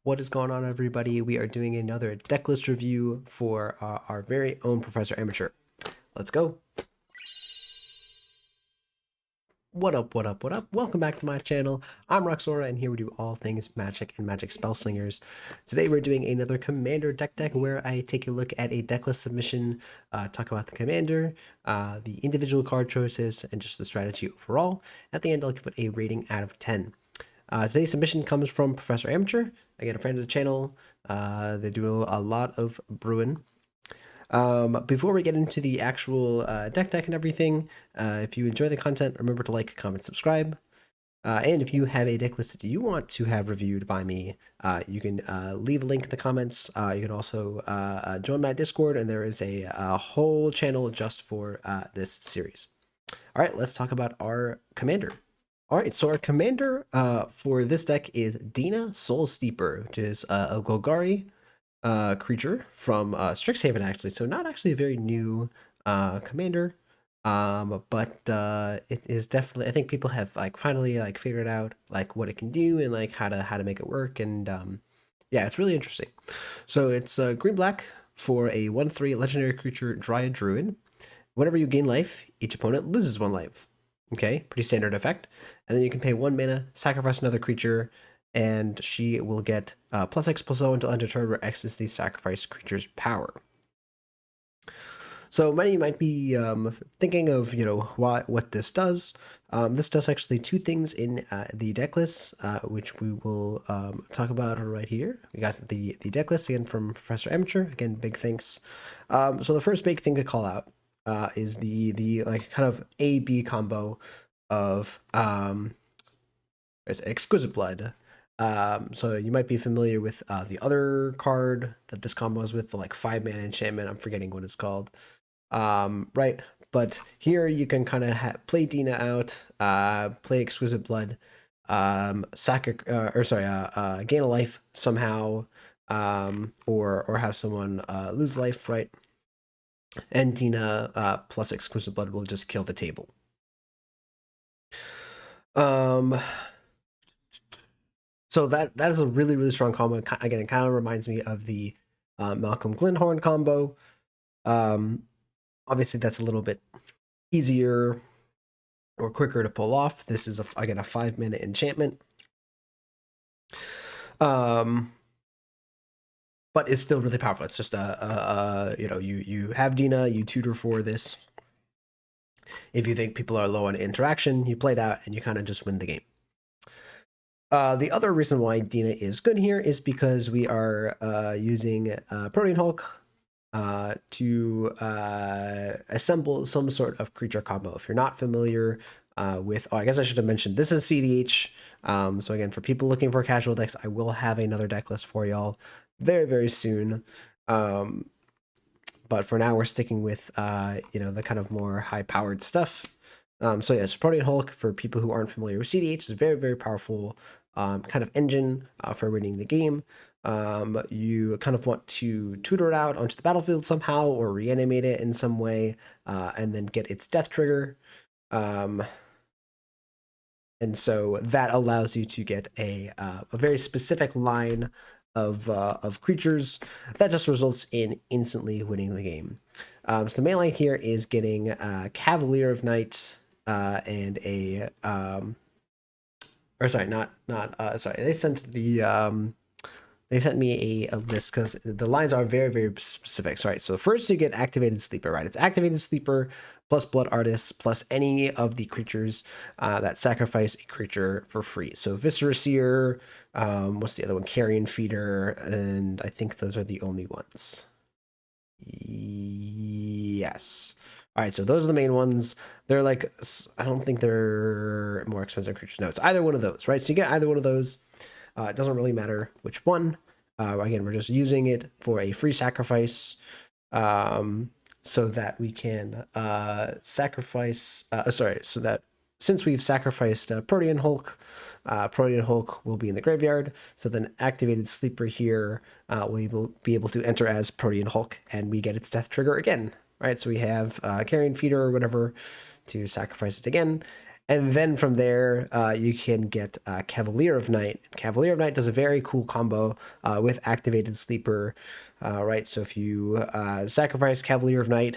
What is going on, everybody? We are doing another deck list review for our very own Professor Amateur. Let's go. What up, what up, what up? Welcome back to my channel. I'm Roxora, and here we do all things magic and magic spell slingers. Today we're doing another commander deck where I take a look at a deck list submission, talk about the commander, the individual card choices, and just the strategy overall. At the end, I'll give it a rating out of 10. Today's submission comes from Professor Amateur, again, a friend of the channel. They do a lot of brewing. Before we get into the actual deck and everything, if you enjoy the content, remember to like, comment, subscribe. And if you have a deck list that you want to have reviewed by me, you can leave a link in the comments. You can also join my Discord, and there is a whole channel just for this series. All right, let's talk about our commander. All right, so our commander for this deck is Dina, Soul Steeper, which is a Golgari creature from Strixhaven, actually. So not actually a very new commander, but it is definitely. I think people have finally figured out what it can do and how to make it work, and yeah, it's really interesting. So it's green black for a 1/3 legendary creature, Dryad Druid. Whenever you gain life, each opponent loses 1 life. Okay, pretty standard effect. And then you can pay 1 mana, sacrifice another creature, and she will get +X/+0 until end of turn, where X is the sacrificed creature's power. So many might be thinking of what this does. This does actually 2 things in the deck list, which we will talk about right here. We got the deck list again from Professor Amateur. Again, big thanks. So the first big thing to call out is the kind of A-B combo of Exquisite Blood. So you might be familiar with the other card that this combo is with, the 5-mana enchantment. I'm forgetting what it's called. Right, but here you can kind of play Dina out, play Exquisite Blood, gain a life somehow, or have someone lose life, right? And Dina plus Exquisite Blood will just kill the table. So that is a really, really strong combo. Again, it kind of reminds me of the Malcolm Glenhorn combo. Obviously, that's a little bit easier or quicker to pull off. This is, again, a 5-mana enchantment. But it's still really powerful. It's just you have Dina, you tutor for this. If you think people are low on interaction, you play it out and you kind of just win the game. The other reason why Dina is good here is because we are using Protean Hulk to assemble some sort of creature combo. If you're not familiar with, I guess I should have mentioned, this is cEDH. So again, for people looking for casual decks, I will have another deck list for y'all very, very soon. But for now, we're sticking with, the kind of more high-powered stuff. So yes, Protean Hulk, for people who aren't familiar with cEDH, is a very, very powerful kind of engine for winning the game. You kind of want to tutor it out onto the battlefield somehow, or reanimate it in some way, and then get its death trigger. And so that allows you to get a very specific line of creatures that just results in instantly winning the game. So the main line here is getting Cavalier of Night and a they sent me a list because the lines are very, very specific. Right, so first you get Activated Sleeper, right? It's Activated Sleeper plus Blood Artist plus any of the creatures that sacrifice a creature for free. So Viscera Seer, what's the other one? Carrion Feeder, and I think those are the only ones. Yes. All right, so those are the main ones. They're I don't think they're more expensive creatures. No, it's either one of those, right? So you get either one of those. It doesn't really matter which one. Again, we're just using it for a free sacrifice, so that we can sacrifice. So that since we've sacrificed Protean Hulk, Protean Hulk will be in the graveyard. So then Activated Sleeper here will be able to enter as Protean Hulk, and we get its death trigger again. Right, so we have Carrion Feeder or whatever to sacrifice it again. And then from there, you can get Cavalier of Night. Cavalier of Night does a very cool combo with Activated Sleeper, right? So if you sacrifice Cavalier of Night,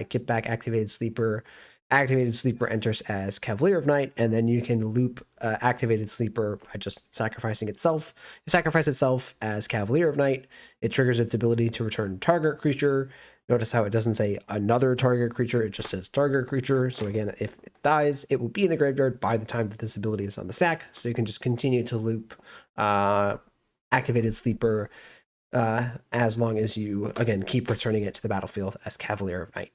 get back Activated Sleeper enters as Cavalier of Night, and then you can loop Activated Sleeper by just sacrificing itself. Sacrifice itself as Cavalier of Night. It triggers its ability to return target creature. Notice how it doesn't say another target creature, it just says target creature. So again, if it dies, it will be in the graveyard by the time that this ability is on the stack. So you can just continue to loop Activated Sleeper as long as you, again, keep returning it to the battlefield as Cavalier of Night.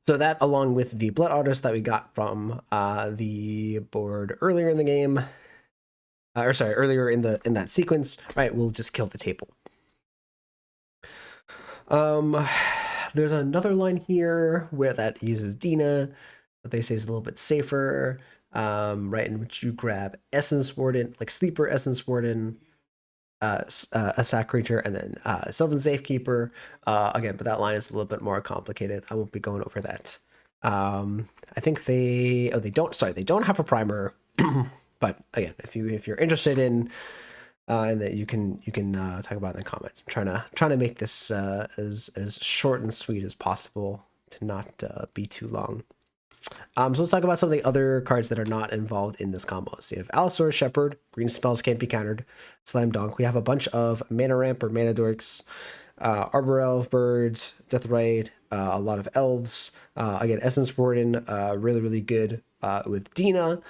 So that, along with the Blood Artist that we got from the board earlier in the game, earlier in that sequence, right, will just kill the table. There's another line here where that uses Dina, that they say is a little bit safer, right, in which you grab Essence Warden, like Sleeper Essence Warden, a sack creature, and then Sylvan Safekeeper. Again, but that line is a little bit more complicated. I won't be going over that. I think they don't have a primer, but again, if you're interested in and that you can talk about in the comments. I'm trying to make this as short and sweet as possible to not be too long. So let's talk about some of the other cards that are not involved in this combo. So you have Allosaurus Shepherd, green spells can't be countered, Slam Dunk. We have a bunch of Mana Ramp or Mana Dorks, Arbor Elf Birds, Deathrite, a lot of Elves. Again, Essence Warden, really good with Dina,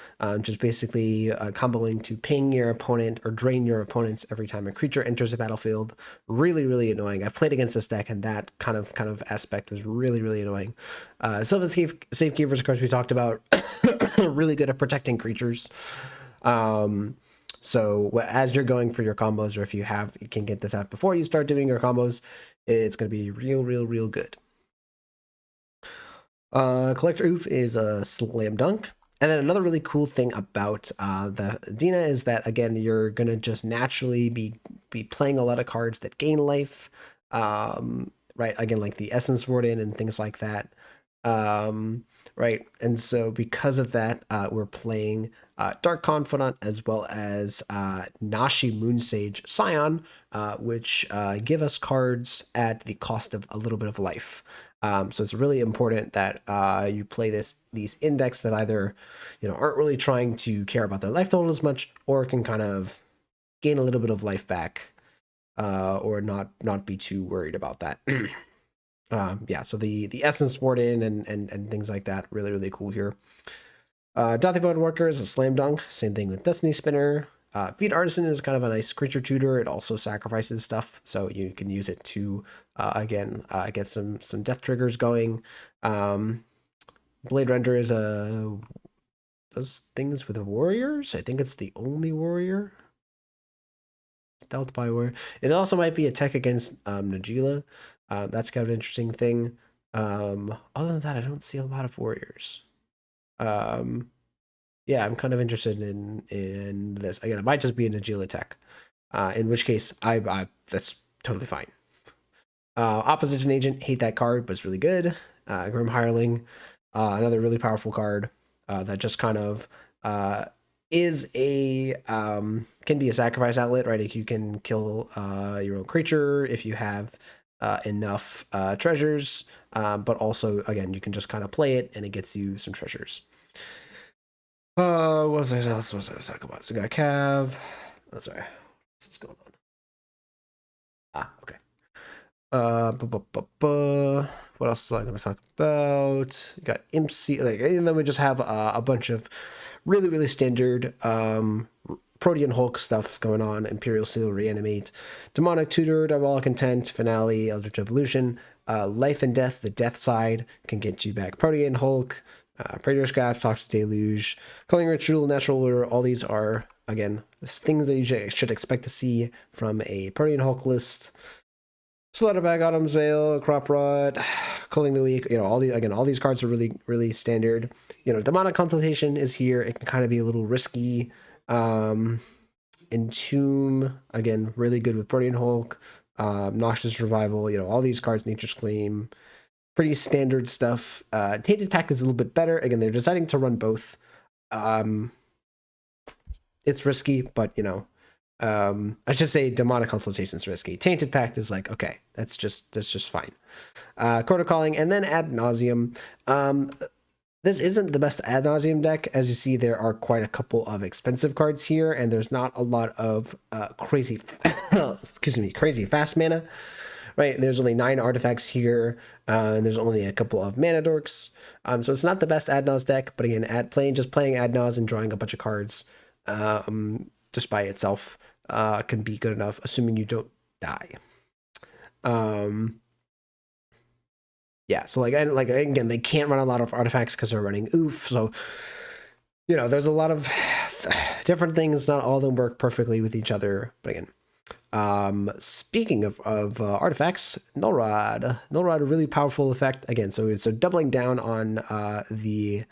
just basically comboing to ping your opponent or drain your opponents every time a creature enters the battlefield. Really annoying. I've played against this deck, and that kind of aspect was really annoying. Sylvan Safekeepers, of course, we talked about, really good at protecting creatures. So as you're going for your combos, or if you can get this out before you start doing your combos, it's going to be real good. Collector Oof is a Slam Dunk. And then another really cool thing about the Dina is that, again, you're going to just naturally be playing a lot of cards that gain life, right? Again, like the Essence Warden and things like that, right? And so because of that, we're playing Dark Confidant as well as Nashi Moonsage Scion, which give us cards at the cost of a little bit of life. So it's really important that you play these index that either aren't really trying to care about their life total as much, or can kind of gain a little bit of life back, or not be too worried about that. Yeah, so the Essence Warden and things like that, really cool here. Dathi Voidwalker is a Slam Dunk. Same thing with Destiny Spinner. Feed Artisan is kind of a nice creature tutor. It also sacrifices stuff, so you can use it to again get some death triggers going. Blade Render is does things with warriors. I think it's the only warrior. Stealth by warrior. It also might be a tech against Najila. That's kind of an interesting thing. Other than that, I don't see a lot of warriors. Yeah, I'm kind of interested in this. Again, it might just be an Najila tech, in which case I that's totally fine. Opposition Agent, hate that card, but it's really good. Grim Hireling, another really powerful card that just kind of is can be a sacrifice outlet, right? If you can kill your own creature, if you have enough treasures, but also, again, you can just kind of play it and it gets you some treasures. What was I talking about? So we got Cav. Oh, sorry. What's going on? Okay. What else is I going to talk about? You got MC, and then we just have a bunch of really standard Protean Hulk stuff going on. Imperial Seal, Reanimate, Demonic Tutor, Diabolic Intent, Finale, Eldritch Evolution, Life and Death. The death side can get you back Protean Hulk. Praetor Scraps, Toxic Deluge, Culling Ritual, Natural Order. All these are, again, things that you should expect to see from a Protean Hulk list. Slaughterback, Autumn's Veil, Crop Rot, Culling the Weak. All these cards are really standard. Demonic Consultation is here. It can kind of be a little risky. Entomb, again, really good with Protean Hulk. Noxious Revival. All these cards, Nature's Claim. pretty standard stuff. Tainted Pact is a little bit better. Again, they're deciding to run both. It's risky, but you know, I should say Demonic Consultation is risky. Tainted Pact is like, okay, that's just fine. Quarter Calling, and then Ad Nauseam. This isn't the best Ad Nauseam deck. As you see, there are quite a couple of expensive cards here, and there's not a lot of crazy, crazy fast mana. Right, there's only 9 artifacts here, and there's only a couple of mana dorks. So it's not the best Ad Naus deck, but again, just playing Ad Naus and drawing a bunch of cards, just by itself, can be good enough, assuming you don't die. Yeah, so like again, they can't run a lot of artifacts because they're running oof. So you know, there's a lot of different things. Not all of them work perfectly with each other. But again, speaking of artifacts, Null Rod, a really powerful effect. Again, so doubling down on the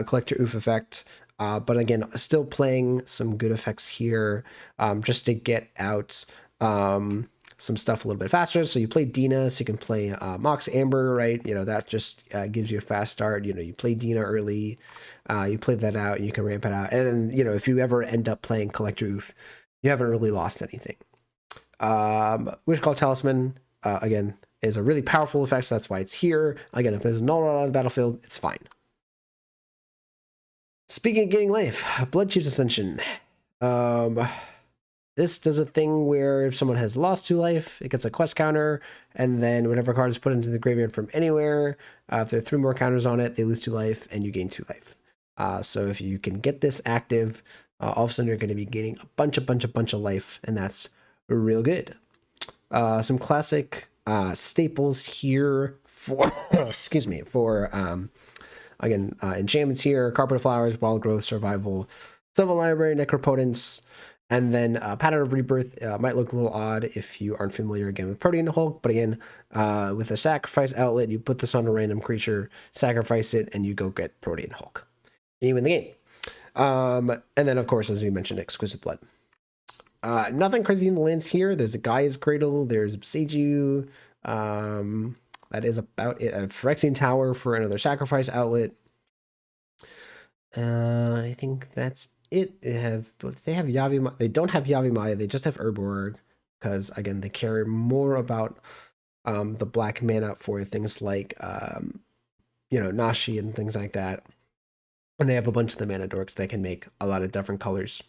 collector oof effect. But again, still playing some good effects here, just to get out some stuff a little bit faster. So you play Dina, so you can play Mox Amber, right? You know, that just gives you a fast start. You know, you play Dina early, you play that out, and you can ramp it out. And then, you know, if you ever end up playing Collector Oof, you haven't really lost anything. Wish Call Talisman, again, is a really powerful effect, so that's why it's here. Again, if there's a Null Rod on the battlefield, it's fine. Speaking of getting life, Blood Chief's Ascension. This does a thing where if someone has lost 2 life, it gets a quest counter, and then whatever card is put into the graveyard from anywhere, if there are 3 more counters on it, they lose 2 life, and you gain 2 life. So if you can get this active, all of a sudden you're going to be gaining a bunch of life, and that's real good. Some classic staples here for, excuse me, for, again, enchantments here, Carpet of Flowers, Wild Growth, Survival, Civil Library, Necropotence. And then Pattern of Rebirth might look a little odd if you aren't familiar again with Protean Hulk, but again, with a sacrifice outlet, you put this on a random creature, sacrifice it, and you go get Protean Hulk. And you win the game. And then, of course, as we mentioned, Exquisite Blood. Nothing crazy in the lands here. There's a Gaia's Cradle, there's Seiju. That is about it. A Phyrexian Tower for another sacrifice outlet. I think that's it. They have Yavimaya. They don't have Yavimaya. They just have Urborg, because again, they care more about the black mana for things like you know, Nashi and things like that. And they have a bunch of the mana dorks that can make a lot of different colors.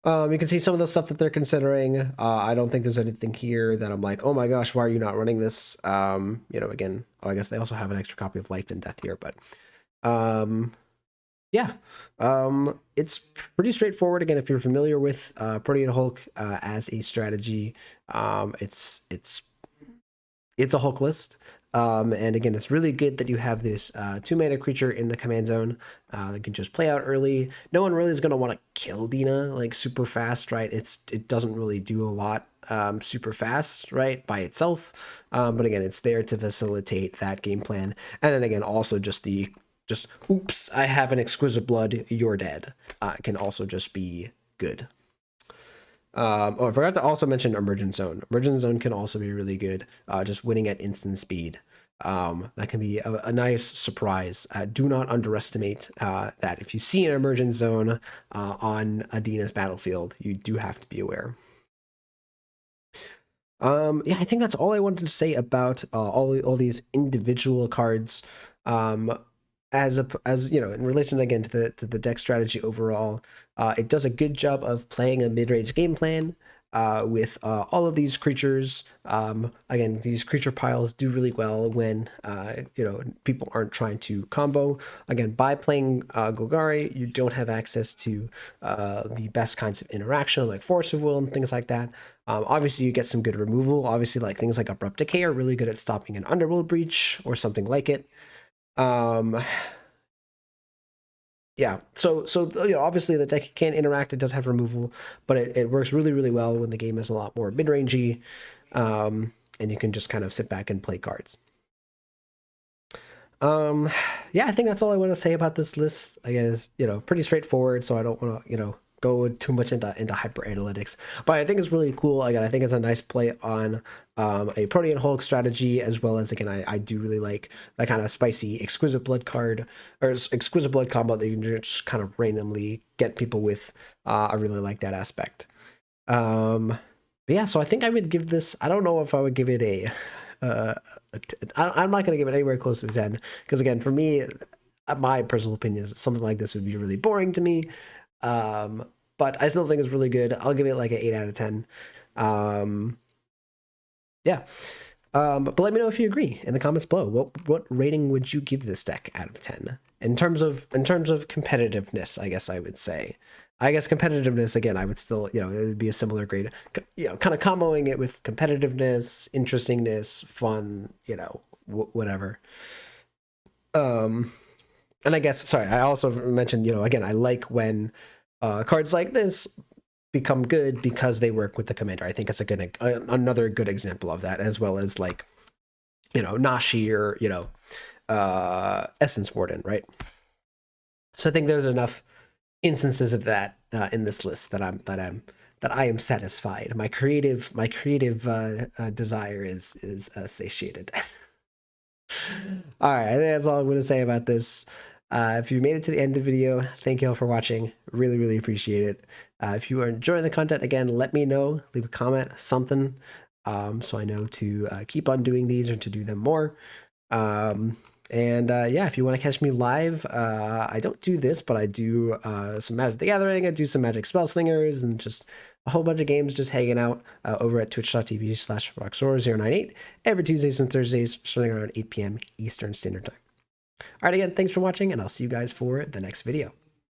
You can see some of the stuff that they're considering. I don't think there's anything here that I'm like, oh my gosh, why are you not running this? You know, again, I guess they also have an extra copy of Life and Death here, but yeah, it's pretty straightforward. Again, if you're familiar with Protean Hulk as a strategy, it's a Hulk list. And again, it's really good that you have this 2 mana creature in the command zone that can just play out early. No one really is going to want to kill Dina like super fast, right? It doesn't really do a lot super fast, right, by itself. But again, it's there to facilitate that game plan. And then again, also just oops, I have an Exquisite Blood, you're dead. Can also just be good. Oh, I forgot to also mention Emergent Zone. Emergent Zone can also be really good, just winning at instant speed. That can be a nice surprise. Do not underestimate that. If you see an Emergent Zone on Adina's battlefield, you do have to be aware. Yeah, I think that's all I wanted to say about all these individual cards. As you know, in relation again to the deck strategy overall, it does a good job of playing a mid-range game plan with all of these creatures. Again, these creature piles do really well when you know, people aren't trying to combo. Again, by playing Golgari, you don't have access to the best kinds of interaction like Force of Will and things like that. Obviously, you get some good removal. Obviously, like things like Abrupt Decay are really good at stopping an Underworld Breach or something like it. Yeah, so you know, obviously the deck can interact. It does have removal, but it works really well when the game is a lot more mid-rangey, and you can just kind of sit back and play cards. Yeah, I think that's all I want to say about this list. Again, it's, you know, pretty straightforward, so I don't want to, you know, go too much into hyper analytics. But I think it's really cool. Again, I think it's a nice play on a Protean Hulk strategy, as well as, again, I do really like that kind of spicy exquisite blood card or exquisite blood combo that you can just kind of randomly get people with. I really like that aspect. But yeah, so I think I would give this. I don't know if I would give it I'm not going to give it anywhere close to a 10 because, again, for me, my personal opinion is something like this would be really boring to me. But I still think it's really good. I'll give it like an 8 out of 10. Yeah. But let me know if you agree in the comments below. What rating would you give this deck out of 10? In terms of competitiveness, I guess I would say. I guess competitiveness, again, I would still, it would be a similar grade. Kind of comboing it with competitiveness, interestingness, fun, whatever. And I guess, sorry, I also mentioned, again, I like when cards like this become good because they work with the commander. I think it's another good example of that, as well as like, Nashi or, Essence Warden, right? So I think there's enough instances of that in this list that I am satisfied. My creative desire is satiated. All right, I think that's all I'm going to say about this. If you made it to the end of the video, thank you all for watching. Really, really appreciate it. If you are enjoying the content, again, let me know. Leave a comment, something, so I know to keep on doing these or to do them more. Yeah, if you want to catch me live, I don't do this, but I do some Magic the Gathering. I do some Magic Spell Slingers and just a whole bunch of games just hanging out over at twitch.tv/roxor098 every Tuesdays and Thursdays starting around 8 p.m. Eastern Standard Time. All right, again, thanks for watching, and I'll see you guys for the next video.